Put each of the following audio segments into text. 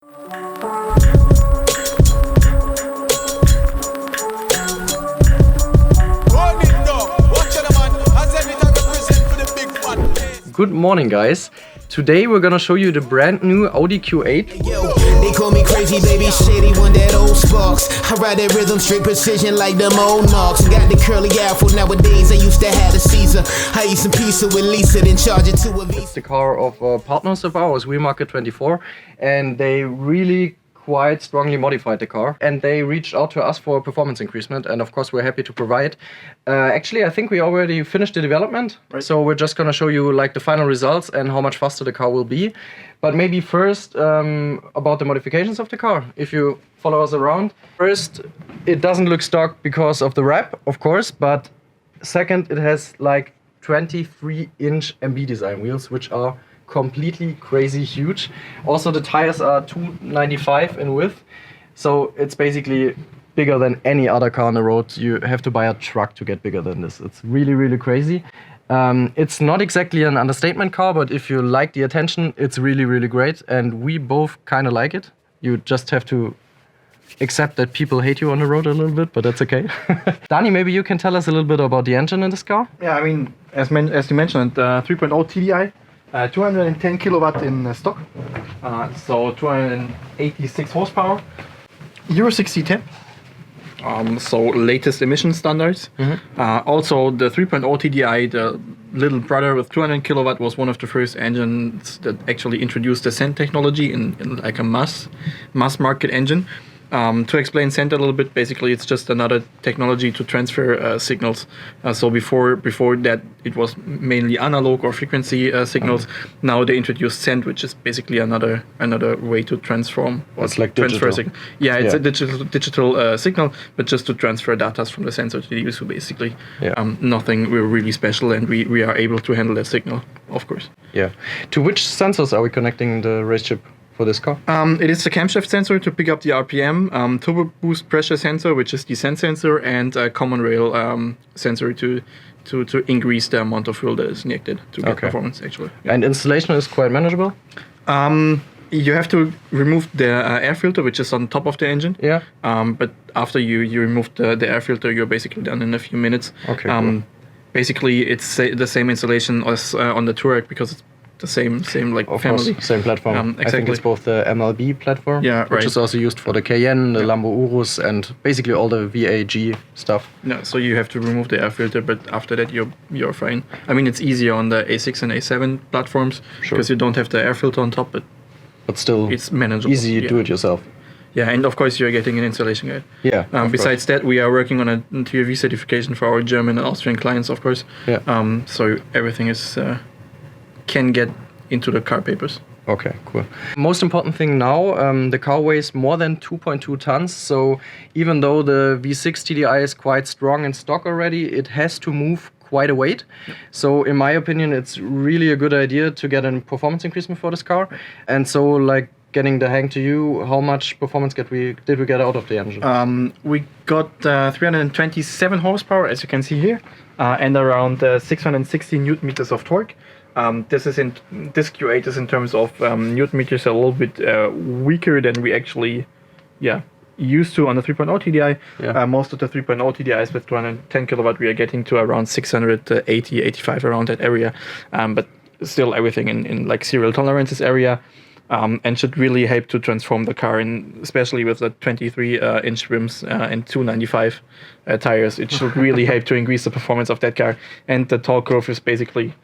Good morning, guys. Today we're gonna show you the brand new Audi Q8. They call me crazy, baby, shady one, that old sparks. I ride that rhythm, straight precision like them old knocks. Got the curly afro nowadays, I used to have a Caesar. I eat some pizza with Lisa, then charge it to a Visa. It's the car of partners of ours, WheelMarket24, and they really quite strongly modified the car, and they reached out to us for a performance increasement, and of course we're happy to provide. Actually, I think we already finished the development, right. So we're just gonna show you like the final results and how much faster the car will be. But maybe first about the modifications of the car, if you follow us around. First, it doesn't look stock because of the wrap, of course, but second, it has like 23-inch MB design wheels, which are completely crazy huge. Also, the tires are 295 in width, so it's basically bigger than any other car on the road. You have to buy a truck to get bigger than this. It's really, really crazy. It's not exactly an understatement car, but if you like the attention, it's really, really great, and we both kind of like it. You just have to accept that people hate you on the road a little bit, but that's okay. Dani, maybe you can tell us a little bit about the engine in this car? Yeah, I mean, as you mentioned, 3.0 TDI. 210 kilowatt in stock, so 286 horsepower, Euro 6C10, so latest emission standards. Also, the 3.0 TDI, the little brother with 200 kilowatt, was one of the first engines that actually introduced the Send technology in like a mass market engine. To explain Send a little bit, basically it's just another technology to transfer signals. So before that it was mainly analog or frequency signals. Now they introduced Send, which is basically another way to transform. It's like digital. Yeah, it's a digital signal, but just to transfer data from the sensor to the user, basically. Nothing really special, and we are able to handle that signal, of course. Yeah. To which sensors are we connecting the RaceChip for this car? It is a camshaft sensor to pick up the RPM, turbo boost pressure sensor, which is the send sensor, and a common rail sensor to increase the amount of fuel that is injected to get performance, actually. Yeah. And installation is quite manageable? You have to remove the air filter, which is on top of the engine. Yeah. But after you remove the air filter, you're basically done in a few minutes. Okay. Cool. Basically, it's the same installation as on the Touareg, because it's the same like of family. Course, same platform. Exactly. I think it's both the MLB platform, which is also used for the Cayenne, the Lambo Urus, and basically all the VAG stuff. Yeah, so you have to remove the air filter, but after that you're fine. I mean, it's easier on the A6 and A7 platforms because you don't have the air filter on top, but still it's manageable. Easy to do it yourself. Yeah, and of course you're getting an installation guide. Yeah. Besides that, we are working on a TÜV certification for our German and Austrian clients, of course. Yeah. So everything is can get into the car papers. Okay, cool. Most important thing now, the car weighs more than 2.2 tons. So even though the V6 TDI is quite strong in stock already, it has to move quite a weight. So in my opinion, it's really a good idea to get a performance increasement for this car. And so, like, getting the hang to you, how much performance did we get out of the engine? We got 327 horsepower, as you can see here, and around 660 newton meters of torque. This Q8 is in terms of newton meters a little bit weaker than we actually used to on the 3.0 TDI. Yeah. Most of the 3.0 TDIs with 210 kilowatt, we are getting to around 680, 85 around that area. But still everything in like serial tolerances area. And should really help to transform the car, especially with the 23-inch rims and 295 tires. It should really help to increase the performance of that car. And the torque curve is basically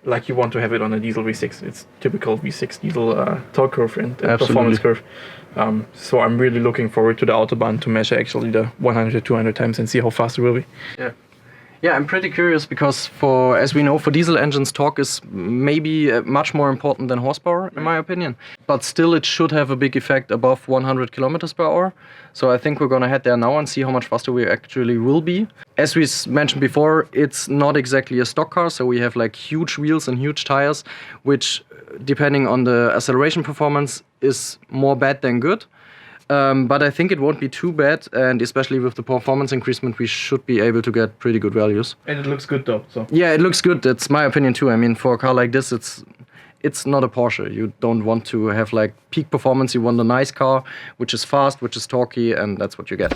like you want to have it on a diesel V6. It's typical V6 diesel torque curve and performance curve. So I'm really looking forward to the Autobahn to measure actually the 100 to 200 times and see how fast it will be. Yeah. Yeah, I'm pretty curious because as we know, for diesel engines, torque is maybe much more important than horsepower, in my opinion. But still, it should have a big effect above 100 kilometers per hour. So I think we're going to head there now and see how much faster we actually will be. As we mentioned before, it's not exactly a stock car, so we have like huge wheels and huge tires, which, depending on the acceleration performance, is more bad than good. But I think it won't be too bad, and especially with the performance increasement, we should be able to get pretty good values. And it looks good though. So yeah, it looks good. That's my opinion too. I mean, for a car like this, it's not a Porsche. You don't want to have like peak performance. You want a nice car, which is fast, which is torquey, and that's what you get.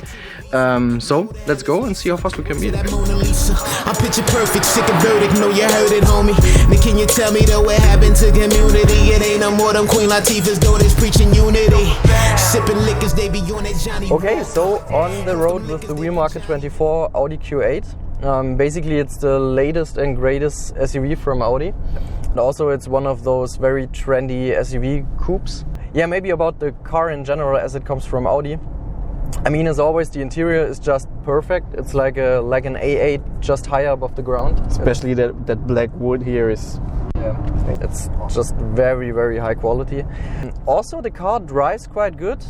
So let's go and see how fast we can be. I'm picture perfect, sick of verdict, know you heard it, homie. Now can you tell me though what happened to community? It ain't no more than Queen Latifah's daughters preaching unity. Sipping liquors, they be on that Johnny. Okay, so on the road with the Wheel Market 24 Audi Q8. Basically, it's the latest and greatest SUV from Audi. And also, it's one of those very trendy SUV coupes. Yeah, maybe about the car in general as it comes from Audi. I mean, as always, the interior is just perfect. It's like an A8 just higher above the ground. Especially that black wood here is... Yeah, it's just very, very high quality. Also, the car drives quite good.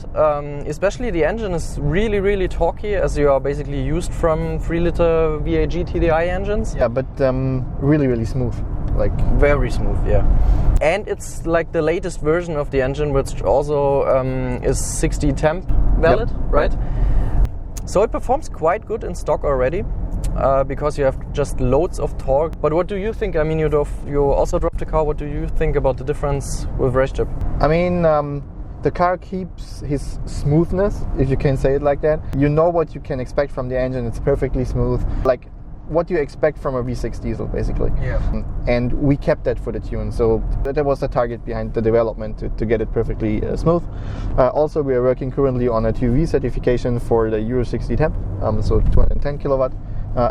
Especially the engine is really, really torquey, as you are basically used from 3-liter VAG TDI engines. Yeah, but really, really smooth. Like very smooth, yeah. And it's like the latest version of the engine, which also is 60 temp valid, yep. Right? So it performs quite good in stock already. Because you have just loads of torque. But what do you think? I mean, you also drove the car. What do you think about the difference with RaceChip? I mean, the car keeps his smoothness, if you can say it like that. You know what you can expect from the engine. It's perfectly smooth. Like what you expect from a V6 diesel, basically. Yeah. And we kept that for the tune. So that was the target behind the development, to get it perfectly smooth. Also, we are working currently on a TUV certification for the Euro 60 temp. So 210 kilowatt.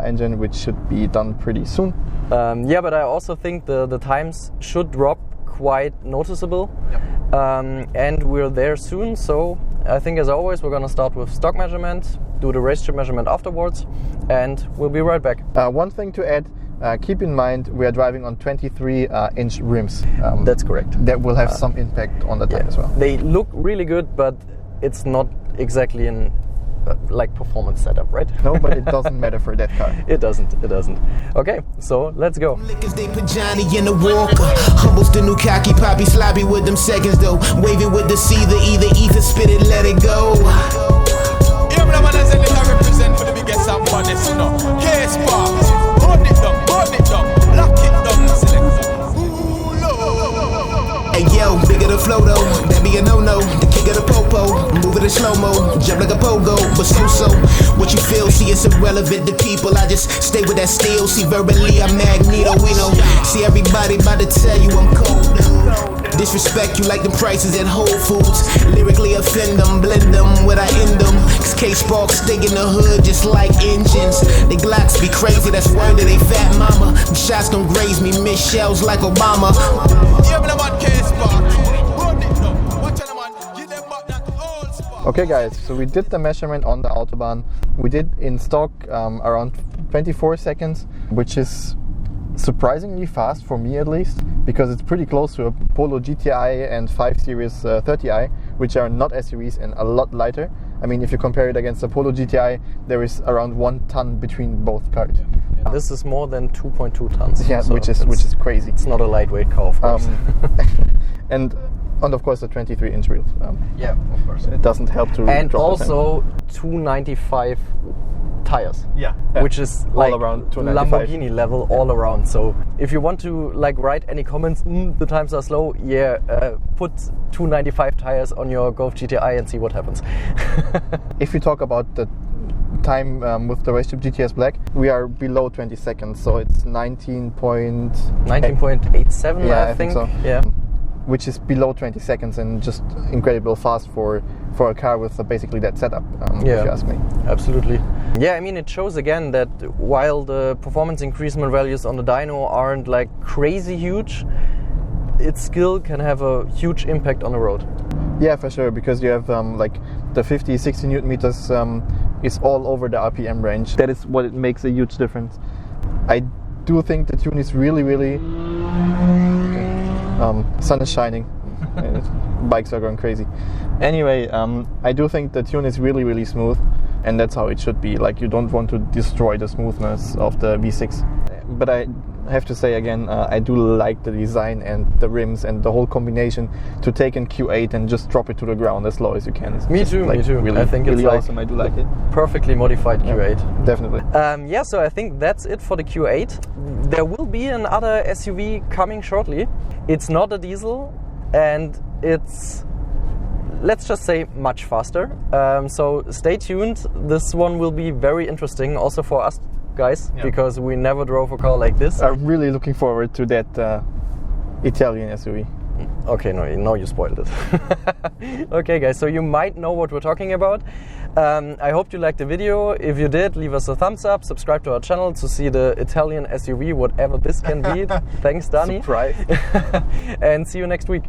Engine, which should be done pretty soon. Yeah, but I also think the times should drop quite noticeable. Yep. And we're there soon, so I think as always we're gonna start with stock measurement, do the RaceChip measurement afterwards, and we'll be right back. One thing to add, keep in mind we are driving on 23-inch rims. That's correct. That will have some impact on the time as well. They look really good, but it's not exactly an like performance setup, right? No, but it doesn't matter for that car. It doesn't. Okay, so let's go. They put Johnny in the walker. Humbles the new cocky poppy, sloppy with them seconds though. Wavy with the C, the either ether, spit it, let it go. Yeah, but I represent for the biggest and baddest, you know. K-Sparks, hold it down, lock it down, select. Hey yo, bigger the flow though, that be a no-no. The kick of the popo, move it in slow-mo, jump like a pogo, but so. What you feel, see it's irrelevant to people. I just stay with that steel, see verbally I'm Magneto, we know. See everybody about to tell you I'm cold, dude. Disrespect you like the prices at Whole Foods. Lyrically offend them, blend them when I end them. Cause K-Sparks stay in the hood just like engines. They Glocks be crazy, that's word to they fat mama. The shots don't graze me, miss shells like Obama. Yeah, but I'm on K-Sparks. Run it down. Watch out, man. Give them back that old spark. Okay guys, so we did the measurement on the Autobahn. We did in stock around 24 seconds, which is surprisingly fast for me at least, because it's pretty close to a Polo GTI and 5 Series 30i, which are not SUVs and a lot lighter. I mean, if you compare it against the Polo GTI, there is around 1 ton between both cars. This is more than 2.2 tons. Yeah, so which is crazy. It's not a lightweight car, of course. And of course the 23-inch wheels. Yeah, of course. It doesn't help to and drop also 295 tires. Yeah, which is like all around 295. Lamborghini level all around. So if you want to like write any comments, the times are slow, put 295 tires on your Golf GTI and see what happens. If you talk about the time with the RaceChip GTS Black, we are below 20 seconds, so it's 19.87, yeah, I think so. Yeah, which is below 20 seconds and just incredible fast for a car with basically that setup, if you ask me. Absolutely. Yeah, I mean, it shows again that while the performance increasement values on the dyno aren't like crazy huge, it still can have a huge impact on the road. Yeah, for sure, because you have like the 50-60 Newton meters is all over the RPM range. That is what it makes a huge difference. I do think the tune is really sun is shining. Bikes are going crazy. Anyway, I do think the tune is really smooth, and that's how it should be. Like, you don't want to destroy the smoothness of the V6. But I I have to say again, I do like the design and the rims and the whole combination to take in Q8 and just drop it to the ground as low as you can. It's Me just, too. Really, I think really it's awesome. I do like it. Perfectly modified Q8. Definitely. Yeah, so I think that's it for the Q8. There will be another SUV coming shortly. It's not a diesel, and it's, let's just say, much faster. So stay tuned. This one will be very interesting also for us guys, because we never drove a car like this. I'm really looking forward to that Italian SUV. Okay, no, you spoiled it. Okay guys, so you might know what we're talking about. I hope you liked the video. If you did, leave us a thumbs up, subscribe to our channel to see the Italian SUV, whatever this can be. Thanks, Dani. Surprise. And see you next week.